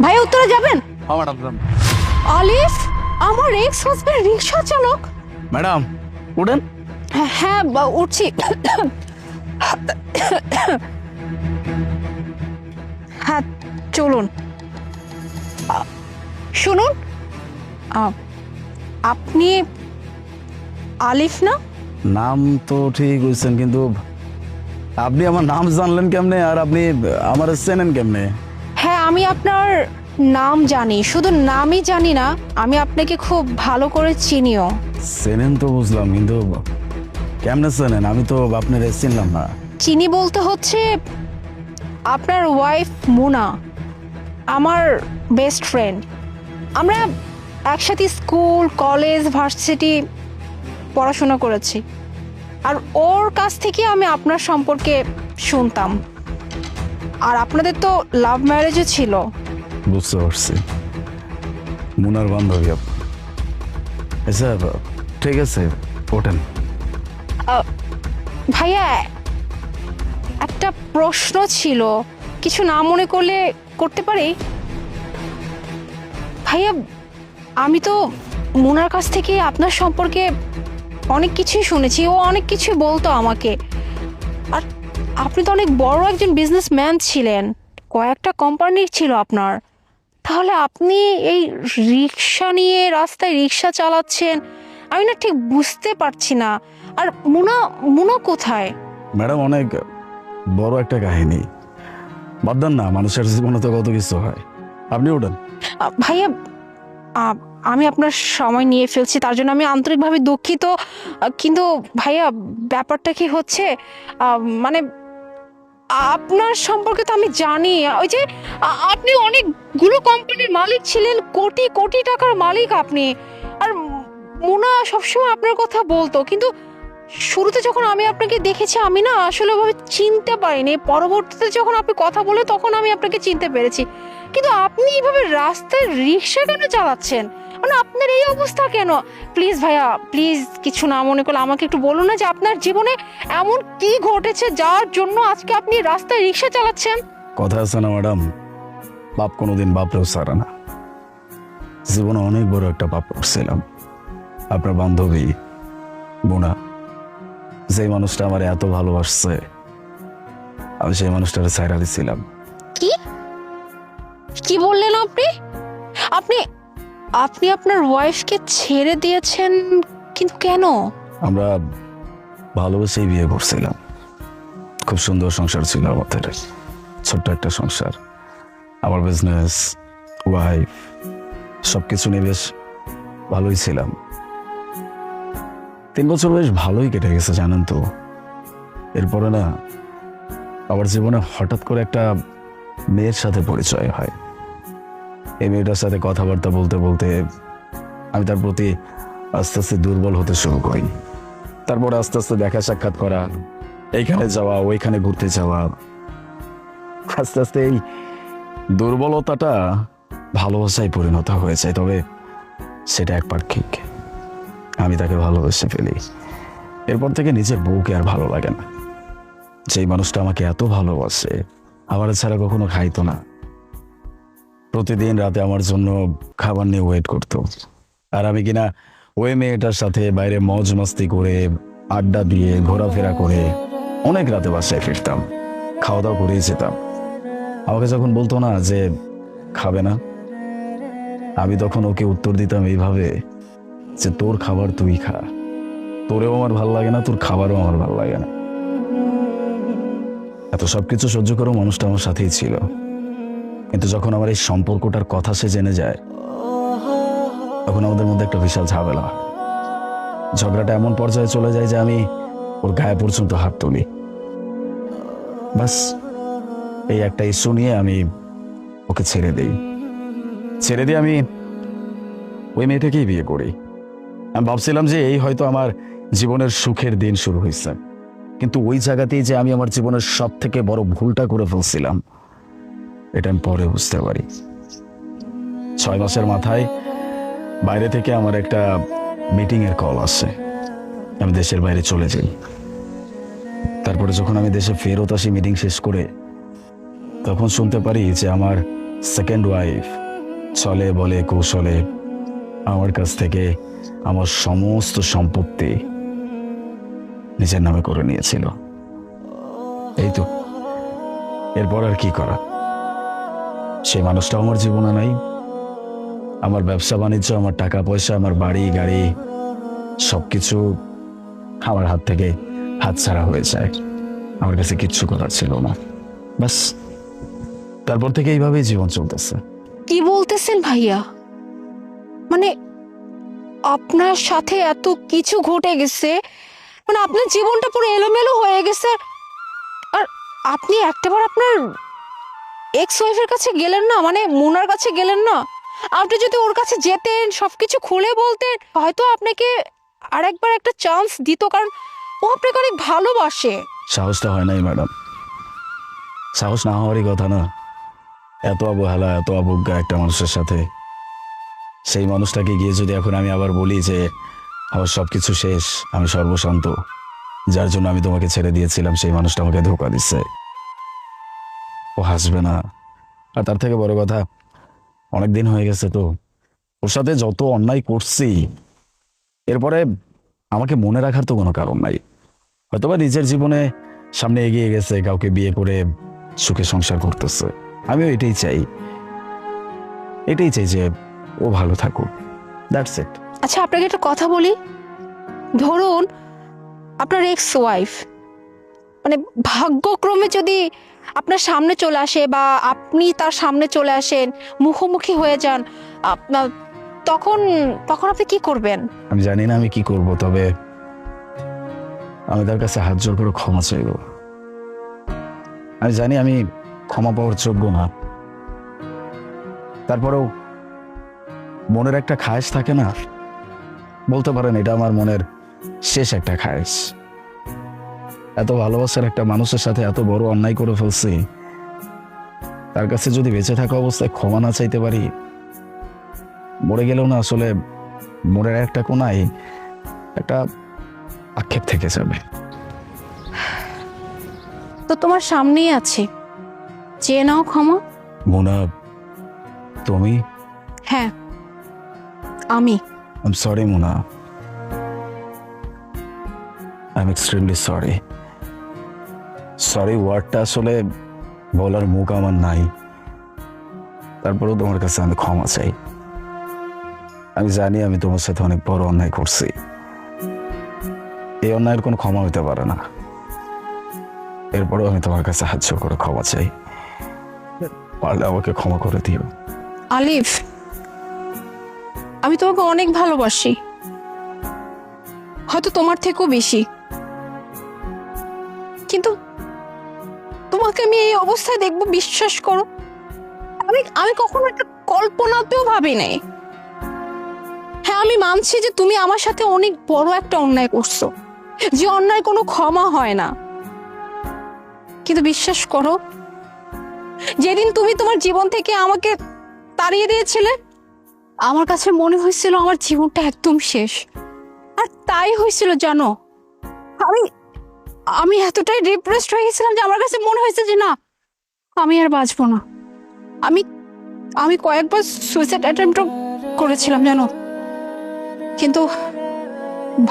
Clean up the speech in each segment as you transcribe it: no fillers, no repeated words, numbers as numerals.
ভাই উত্তরে যাবেন? হ্যাঁ ম্যাডাম। আলিফ আমার এক্স হাজবেন্ড রিকশা চালক। ম্যাডাম উঠেন। হ্যাঁ উঠছি। হ্যাঁ চলুন। শুনুন, আপনি আলিফ না? নাম তো ঠিক হয়েছেন, কিন্তু আপনি আমার নাম জানলেন কেমনে আর আপনি আমার চেনেন কেমনে? হ্যাঁ আমি আপনার নাম জানি, শুধু নামই জানি না, আমি আপনাকে খুব ভালো করে চিনিও। চেনেন তো বুঝলাম, কিন্তু কেমনে চেনেন? আমি তো আপনার চিনলাম না। চিনি বলতে হচ্ছে আপনার ওয়াইফ মুনা আমার বেস্ট ফ্রেন্ড। আমরা একসাথে স্কুল, কলেজ, ভার্সিটি পড়াশোনা করেছি, আর ওর কাছ থেকে আমি আপনার সম্পর্কে শুনতাম। আর আপনাদের তো লাভ ম্যারেজও ছিল। বুঝতে পারছি, মুনার বান্ধবী আপনি। আচ্ছা ঠিক আছে, ওঠেন। ভাইয়া একটা প্রশ্ন ছিল, কিছু না মনে করলে করতে পারি? ভাইয়া আমি তো মুনার কাছ থেকে আপনার সম্পর্কে অনেক কিছুই শুনেছি, ও অনেক কিছুই বলতো আমাকে। আর আপনি তো অনেক বড় একজন বিজনেসম্যান ছিলেন, কয়েকটা কোম্পানি ছিল আপনার। তাহলে আপনি এই রিক্সা নিয়ে রাস্তায় রিক্সা চালাচ্ছেন, আমি না ঠিক বুঝতে পারছি না। আর মুনা মুনা কোথায়? ম্যাডাম অনেক বড় একটা কাহিনী, বাদ দেন না, মানুষের জীবনে তো কত কিছু হয়। আপনি ওঠেন। ভাইয়া আমি আপনার সময় নিয়ে ফেলছি, তার জন্য আমি আন্তরিকভাবে দুঃখিত। কিন্তু ভাইয়া ব্যাপারটা কি হচ্ছে, মানে আপনার সম্পর্কে তো আমি জানি, ওই যে আপনি অনেকগুলো কোম্পানির মালিক ছিলেন, কোটি কোটি টাকার মালিক আপনি। আর মুনা সবসময় আপনার কথা বলতো, কিন্তু শুরুতে যখন আমি আপনাকে দেখেছি আমি না আসলে ওভাবে চিনতে পারিনি। পরবর্তীতে যখন আপনি কথা বলে তখন আমি আপনাকে চিনতে পেরেছি। কিন্তু আপনি এইভাবে রাস্তায় রিক্সা কেন চালাচ্ছেন? মানে আপনার এই অবস্থা কেন? প্লিজ ভাইয়া, প্লিজ কিছু না মনে করলে আমাকে একটু বলুন না যে আপনার জীবনে এমন কি ঘটেছে যার জন্য আজকে আপনি রাস্তায় রিক্সা চালাচ্ছেন। কথা আছে না ম্যাডাম, বাপ কোনোদিন বাপরেও সারে না। জীবনে অনেক বড় একটা পাপ করছিলাম। আপনার বান্ধবী বোনা, যে মানুষটা আমার এত ভালোবাসছে, আমি সেই মানুষটারে ছাইরা দিছিলাম। কি কি বললেন আপনি? আপনি আপনি আপনার ওয়াইফকে ছেড়ে দিয়েছেন, কিন্তু কেন? আমরা ভালোবেসেই বিয়ে করছিলাম। খুব সুন্দর সংসার ছিল আমাদের, ছোট্ট একটা সংসার। আমার বিজনেস, ওয়াইফ, সবকিছু নিয়ে বেশ ভালোই ছিলাম। 3 বছর বেশ ভালোই কেটে গেছে জানেন তো। এরপরে না আমার জীবনে হঠাৎ করে একটা মেয়ের সাথে পরিচয় হয়। এই মেয়েটার সাথে কথাবার্তা বলতে বলতে আমি তার প্রতি আস্তে আস্তে দুর্বল হতে শুরু করি। তারপরে আস্তে আস্তে দেখা সাক্ষাৎ করা, এইখানে যাওয়া, ওইখানে ঘুরতে যাওয়া, আস্তে আস্তে এই দুর্বলতাটা ভালোবাসায় পরিণত হয়ে যায়। তবে সেটা একপাক্ষিক, আমি তাকে ভালোবেসে ফেলি। এরপর থেকে নিজের বউকে আর ভালো লাগে না। যেই মানুষটা আমাকে এত ভালোবাসে, আমার ছাড়া কখনো খাইতো না, প্রতিদিন রাতে আমার জন্য খাবার নিয়ে ওয়েট করতো। আর আমি কিনা ওই মেয়েটার সাথে বাইরে মজ মস্তি করে, আড্ডা দিয়ে, ঘোরাফেরা করে অনেক রাতে বাসায় ফিরতাম, খাওয়া দাওয়া করেই যেতাম। আমাকে যখন বলতো না যে খাবে না, আমি তখন ওকে উত্তর দিতাম এইভাবে যে তোর খাবার তুই খা, তোরেও আমার ভাল লাগে না, তোর খাবারও আমার ভাল লাগে না। এত সবকিছু সহ্য করেও মানুষটা আমার সাথেই ছিল। কিন্তু যখন আমার এই সম্পর্কটার কথা সে জেনে যায়, তখন আমাদের মধ্যে একটা বিশাল ঝামেলা হয়। ঝগড়াটা এমন পর্যায়ে চলে যায় যে আমি ওর গায়ে পর্যন্ত হাত তুলি। বাস এই একটা ইস্যু নিয়ে আমি ওকে ছেড়ে দিয়ে আমি ওই মেয়েটাকেই বিয়ে করি। আমি ভাবছিলাম যে এই হয়তো আমার জীবনের সুখের দিন শুরু হয়েছে, কিন্তু ওই জায়গাতেই যে আমি আমার জীবনের সব থেকে বড় ভুলটা করে ফেলছিলাম, এটা আমি পরে বুঝতে পারি। 6 মাসের মাথায় বাইরে থেকে আমার একটা মিটিং এর কল আসে। আমি দেশের বাইরে চলে যাই। তারপরে যখন আমি দেশে ফেরত আসি মিটিং শেষ করে, তখন শুনতে পারি যে আমার সেকেন্ড ওয়াইফ চলে বলে কৌশলে আমার কাছ থেকে আমার সমস্ত সম্পত্তি নিজের নামে করে নিয়েছিল। এই তো, এরপর আর কি করা? সেই মানুষটাও আমার জীবনে নাই। আমার ব্যবসা বাণিজ্য, আমার টাকা পয়সা, আমার বাড়ি গাড়ি সবকিছু আমার হাত থেকে হাতছাড়া হয়ে যায়। আমার কাছে কিচ্ছু করার ছিল না। ব্যাস, তারপর থেকে এইভাবেই জীবন চলতেছে। কি বলতেছেন ভাইয়া? মানে আপনার সাথে এত কিছু ঘটে গেছে, মানে আপনার জীবনটা পুরো এলোমেলো হয়ে গেছে, আর আপনি একটাবার আপনার এক্স ওয়াইফের কাছে গেলেন না, মানে মোনার কাছে গেলেন না? আপনি যদি ওর কাছে যেতেন, সবকিছু খুলে বলতেন, হয়তো আপনাকে আরেকবার একটা চান্স দিত, কারণ ও আপনাকে অনেক ভালোবাসে। সাহসটা হয় নাই ম্যাডাম, সাহস না হওয়ারই কথা না। এত অবহেলা, এত অবজ্ঞা একটা মানুষের সাথে, সেই মানুষটাকে গিয়ে যদি এখন আমি আবার বলি যে আমার সবকিছু শেষ, আমি সর্বশান্ত, যার জন্য আমি তোমাকে ছেড়ে দিয়েছিলাম, সেই মানুষটা আমাকে ধোঁকা দিচ্ছে, ও হাসবে না? আর তার থেকে বড় কথা, অনেক দিন হয়ে গেছে তো, ওর সাথে যত অন্যায় করছি, এরপরে আমাকে মনে রাখার তো কোনো কারণ নাই। হয়তোবা নিজের জীবনে সামনে এগিয়ে গেছে, কাউকে বিয়ে করে সুখে সংসার করতেছে। আমিও এটাই চাই, এটাই চাই যে ও ভালো থাকুক, দ্যাটস ইট। আচ্ছা, আপনাকে একটা কথা বলি। ধরুন আপনার এক্স ওয়াইফ মানে ভাগ্যক্রমে যদি আপনার সামনে চলে আসে, বা আপনি তার সামনে চলে আসেন, মুখোমুখি হয়ে যান, আপনার তখন তখন আপনি কি করবেন? আমি জানি না আমি কি করব, তবে আমি তার কাছে হাত জোর করে ক্ষমা চাইব। আমি জানি আমি ক্ষমা পাওয়ার যোগ্য না, তারপরেও মনের একটা খায়েশ থাকে না, বলতে পারেন এটা আমার মনের শেষ একটা খায়েশ। এত ভালোবাসার একটা মানুষের সাথে এত বড় অন্যায় করে ফেলছি, তার কাছে যদি বেঁচে থাকা অবস্থায় ক্ষমা না চাইতে পারি, মরে গেলেও না আসলে মনের একটা কোনায় একটা আক্ষেপ থেকে যাবে। তো তোমার সামনেই আছে, চেয়ে নাও ক্ষমা। মোনা, তুমি? হ্যাঁ, আমি। I am sorry Mona, I am extremely sorry. Sorry ওয়ার্ডটা আসলে বলার মুখ আমার নাই, তারপরেও তোমার কাছে আমি ক্ষমা চাই। আমি জানি আমি তোমার সাথে অনেক বড় অন্যায় করছি, এই অন্যায়ের কোনো ক্ষমা হইতে পারে না। এরপরেও আমি তোমার কাছে হাত জোড় করে ক্ষমা চাই, পারলে আমাকে ক্ষমা করে দিও। আলিফ, আমি তোমাকে অনেক ভালোবাসি, হয়তো তোমার থেকেও বেশি, কিন্তু তোমাকে আমি এই অবস্থায় দেখবো, বিশ্বাস করো, আমি আমি কখনো একটা কল্পনাতেও ভাবি নাই। হ্যাঁ, আমি মানছি যে তুমি আমার সাথে অনেক বড় একটা অন্যায় করছো, যে অন্যায় কোনো ক্ষমা হয় না, কিন্তু বিশ্বাস করো, যেদিন তুমি তোমার জীবন থেকে আমাকে তাড়িয়ে দিয়েছিলে, আমার কাছে মনে হয়েছিল আমার জীবনটা একদম শেষ। আর তাই হয়েছিল জানো, আমি আমি এতটাই ডিপ্রেসড হয়ে গেছিলাম যে আমার কাছে মনে হয়েছে যে না, আমি আর বাঁচবো না। আমি আমি কয়েকবার সুইসাইড অ্যাটেম্পটও করেছিলাম জানো, কিন্তু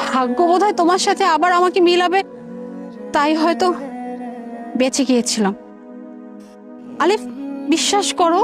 ভাগ্য বোধহয় তোমার সাথে আবার আমাকে মিলাবে, তাই হয়তো বেঁচে গিয়েছিলাম। আলিফ, বিশ্বাস করো,